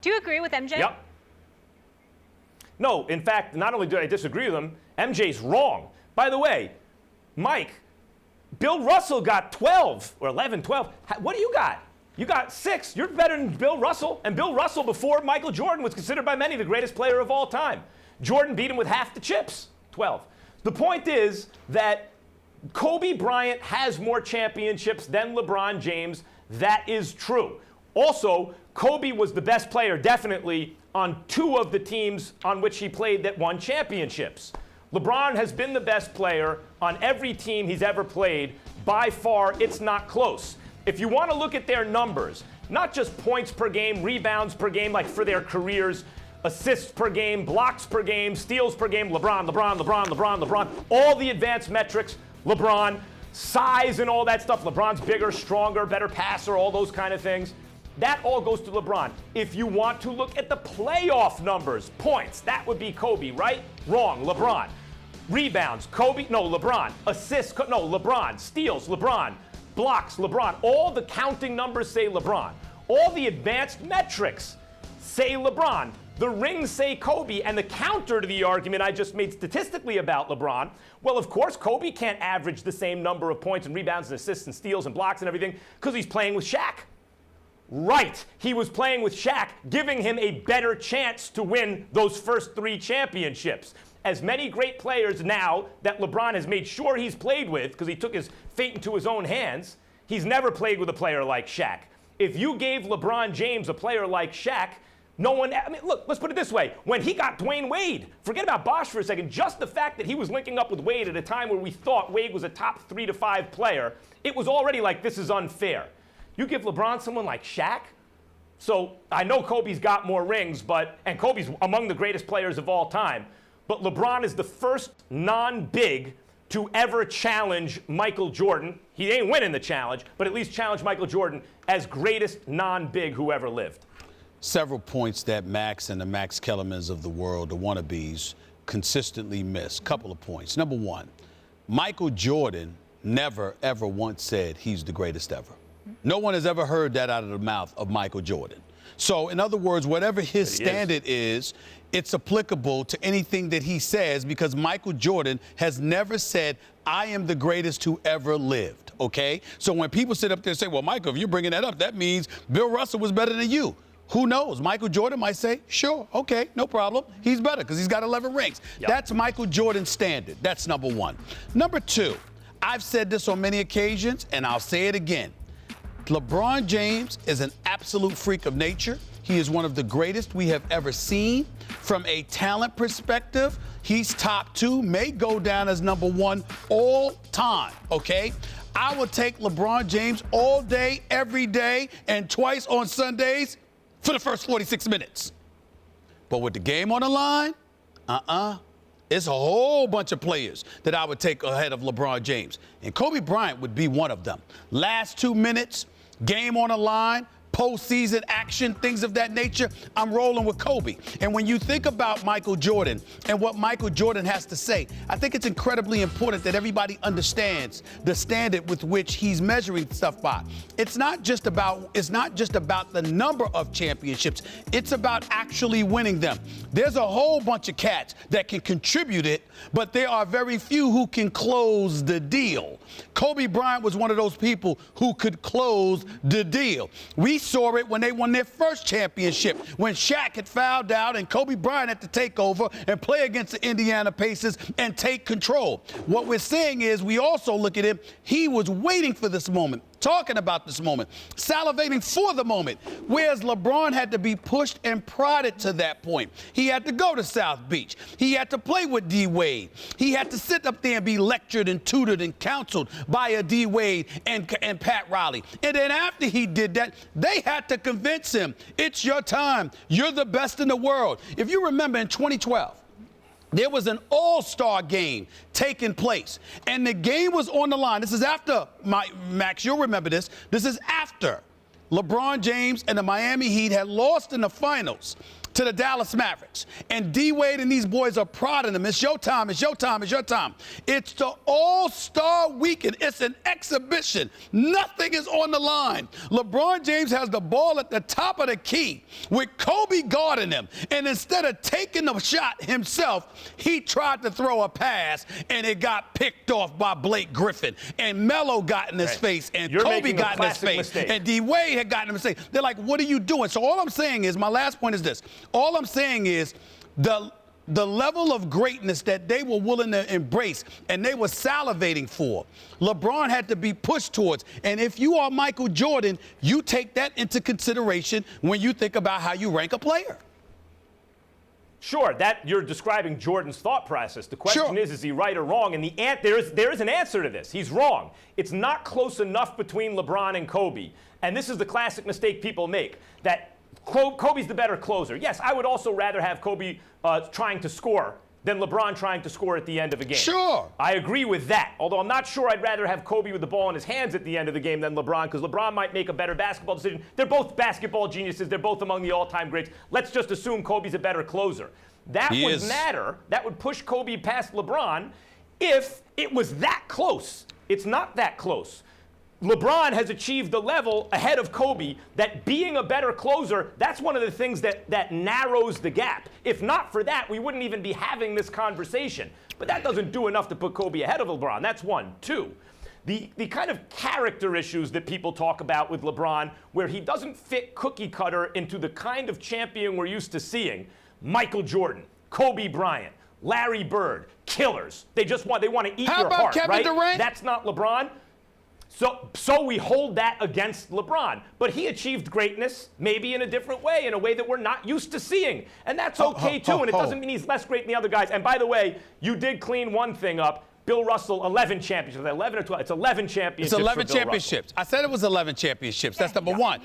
Do you agree with MJ? Yep. No, in fact, not only do I disagree with him, MJ's wrong. By the way, Mike, Bill Russell got 12 or 11, 12. What do you got? You got 6. You're better than Bill Russell. And Bill Russell, before Michael Jordan, was considered by many the greatest player of all time. Jordan beat him with half the chips, 12. The point is that Kobe Bryant has more championships than LeBron James. That is true. Also, Kobe was the best player, definitely, on 2 of the teams on which he played that won championships. LeBron has been the best player on every team he's ever played. By far, it's not close. If you want to look at their numbers, not just points per game, rebounds per game, like for their careers, assists per game, blocks per game, steals per game, LeBron, all the advanced metrics, LeBron, size and all that stuff. LeBron's bigger, stronger, better passer, all those kind of things. That all goes to LeBron. If you want to look at the playoff numbers, points, that would be Kobe, right? Wrong, LeBron. Rebounds, Kobe, no, LeBron. Assists, no, LeBron. Steals, LeBron. Blocks, LeBron. All the counting numbers say LeBron. All the advanced metrics say LeBron. The rings say Kobe, and the counter to the argument I just made statistically about LeBron, well, of course, Kobe can't average the same number of points and rebounds and assists and steals and blocks and everything because he's playing with Shaq. Right, he was playing with Shaq, giving him a better chance to win those first 3 championships. As many great players now that LeBron has made sure he's played with, because he took his fate into his own hands, he's never played with a player like Shaq. If you gave LeBron James a player like Shaq, no one, I mean, look, let's put it this way. When he got Dwayne Wade, forget about Bosh for a second, just the fact that he was linking up with Wade at a time where we thought Wade was a top 3 to 5 player, it was already like, this is unfair. You give LeBron someone like Shaq? So I know Kobe's got more rings, and Kobe's among the greatest players of all time, but LeBron is the first non-big to ever challenge Michael Jordan. He ain't winning the challenge, but at least challenge Michael Jordan as greatest non-big who ever lived. Several points that Max and the Max Kellermans of the world, the wannabes, consistently miss. Couple of points. Number one, Michael Jordan never, ever once said he's the greatest ever. No one has ever heard that out of the mouth of Michael Jordan. So, in other words, whatever his standard is, it's applicable to anything that he says because Michael Jordan has never said, I am the greatest who ever lived, okay? So when people sit up there and say, well, Michael, if you're bringing that up, that means Bill Russell was better than you. Who knows? Michael Jordan might say, sure, okay, no problem. He's better because he's got 11 rings. Yep. That's Michael Jordan's standard. That's number one. Number two, I've said this on many occasions, and I'll say it again. LeBron James is an absolute freak of nature. He is one of the greatest we have ever seen. From a talent perspective, he's top 2, may go down as number 1 all time, okay? I will take LeBron James all day, every day, and twice on Sundays for the first 46 minutes. But with the game on the line, it's a whole bunch of players that I would take ahead of LeBron James. And Kobe Bryant would be one of them. Last 2 minutes, game on the line, postseason action, things of that nature, I'm rolling with Kobe. And when you think about Michael Jordan and what Michael Jordan has to say, I think it's incredibly important that everybody understands the standard with which he's measuring stuff by. It's not just about the number of championships. It's about actually winning them. There's a whole bunch of cats that can contribute it, but there are very few who can close the deal. Kobe Bryant was one of those people who could close the deal. We saw it when they won their first championship, when Shaq had fouled out and Kobe Bryant had to take over and play against the Indiana Pacers and take control. What we're saying is we also look at him, he was waiting for this moment, talking about this moment, salivating for the moment, whereas LeBron had to be pushed and prodded to that point. He had to go to South Beach. He had to play with D. Wade. He had to sit up there and be lectured and tutored and counseled by a D. Wade and Pat Riley. And then after he did that, they had to convince him, it's your time. You're the best in the world. If you remember in 2012, there was an all-star game taking place, and the game was on the line. This is after, Max, you'll remember this. This is after LeBron James and the Miami Heat had lost in the finals to the Dallas Mavericks. And D-Wade and these boys are prodding them. It's your time, it's your time, it's your time. It's the All-Star Weekend. It's an exhibition. Nothing is on the line. LeBron James has the ball at the top of the key with Kobe guarding him. And instead of taking the shot himself, he tried to throw a pass, and it got picked off by Blake Griffin. And Melo got in his face, and Kobe got in his face, mistake. and D-Wade had gotten in his face. They're like, what are you doing? So all I'm saying is, my last point is this. All I'm saying is the level of greatness that they were willing to embrace and they were salivating for, LeBron had to be pushed towards. And if you are Michael Jordan, you take that into consideration when you think about how you rank a player. Sure, that you're describing Jordan's thought process. The question is he right or wrong? And there is an answer to this. He's wrong. It's not close enough between LeBron and Kobe. And this is the classic mistake people make, that Kobe's the better closer. Yes, I would also rather have Kobe trying to score than LeBron trying to score at the end of a game. Sure. I agree with that, although I'm not sure I'd rather have Kobe with the ball in his hands at the end of the game than LeBron, because LeBron might make a better basketball decision. They're both basketball geniuses. They're both among the all-time greats. Let's just assume Kobe's a better closer. That would matter. That would push Kobe past LeBron if it was that close. It's not that close. LeBron has achieved the level ahead of Kobe that being a better closer, that's one of the things that narrows the gap. If not for that, we wouldn't even be having this conversation. But that doesn't do enough to put Kobe ahead of LeBron. That's one. Two, the kind of character issues that people talk about with LeBron, where he doesn't fit cookie cutter into the kind of champion we're used to seeing. Michael Jordan, Kobe Bryant, Larry Bird, killers. They want to eat your heart, Kevin right? Durant? That's not LeBron. So we hold that against LeBron. But he achieved greatness maybe in a different way, in a way that we're not used to seeing. And that's okay, too. And it doesn't mean he's less great than the other guys. And by the way, you did clean one thing up. Bill Russell, 11 championships. 11 or 12. It's 11 championships. It's 11 for Bill championships. Russell. I said it was 11 championships. That's number one.